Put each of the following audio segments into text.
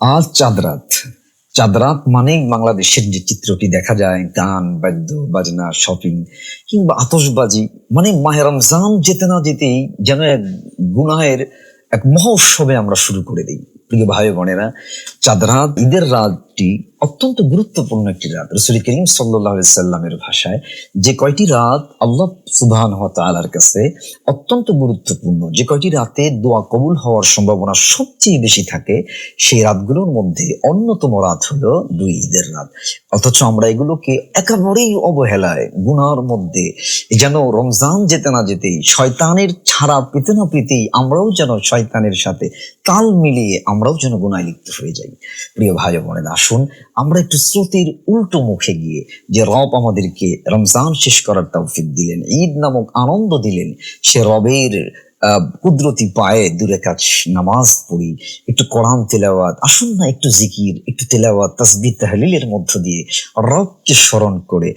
আজ চাঁদ রাত মানেই বাংলাদেশের যে চিত্রটি দেখা যায়, গান বাদ্য বাজনা, শপিং কিংবা আতশবাজি, মানে মাহে রমজান যেতে না যেতেই যেন এক গুনাহের এক মহোৎসবে আমরা শুরু করে দিই। প্রিয় ভাই বোনেরা, চাঁদ রাত, ঈদের রাতটি অত্যন্ত গুরুত্বপূর্ণ একটি রাত। রাসূল করিম সাল্লাল্লাহু আলাইহি সাল্লামের ভাষায়, যে কয়টি রাত আল্লাহ সুবহানাহু ওয়া তাআলার কাছে অত্যন্ত গুরুত্বপূর্ণ, যে কয়টি রাতে দোয়া কবুল হওয়ার সম্ভাবনা সবচেয়ে বেশি থাকে, সেই রাতগুলোর মধ্যে অন্যতম রাত হলো দুই ঈদের রাত। অথচ আমরা এগুলোকে একেবারেই অবহেলায়, গুনার মধ্যে, যেন রমজান যেতে না যেতেই, শয়তানের ছাড়া পেতে না পেতেই আমরাও যেন শয়তানের সাথে তাল মিলিয়ে আমরাও যেন গুনায় লিপ্ত হয়ে যাই। প্রিয় ভাই বোনেরা, আসুন আমরা একটু স্রোতের উল্টো মুখে গিয়ে, যে রব আমাদেরকে রমজান শেষ করার তৌফিক দিলেন, ঈদ নামক আনন্দ দিলেন, সে রবের কুদরতি পায়ে দুরাকাত নামাজ পড়ি, একটু কোরআন তেলাওয়াত, আসুন না একটু জিকির, একটু তেলাওয়াত, তাসবিহ তাহলিলের মধ্য দিয়ে রবকে স্মরণ করে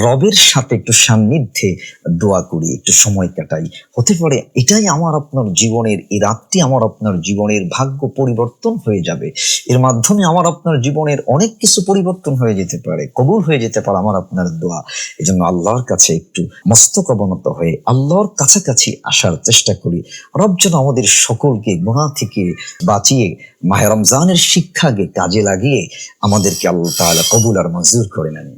রবের সাথে একটু সান্নিধ্যে দোয়া করি, একটু সময় কাটাই। হতে পারে এটাই আমার আপনার জীবনের, এই রাতটি আমার আপনার জীবনের ভাগ্য পরিবর্তন হয়ে যাবে। এর মাধ্যমে আমার আপনার জীবনের অনেক কিছু পরিবর্তন হয়ে যেতে পারে, কবুল হয়ে যেতে পারে আমার আপনার দোয়া। এজন্য আল্লাহর কাছে একটু মস্তক অবনত হয়ে আল্লাহর কাছাকাছি আসার চেষ্টা করি। রব যেন আমাদের সকলকে গুনাহ থেকে বাঁচিয়ে মাহে রমজানের শিক্ষাকে কাজে লাগিয়ে আমাদেরকে আল্লাহ তাআলা কবুল আর মঞ্জুর করে নেন।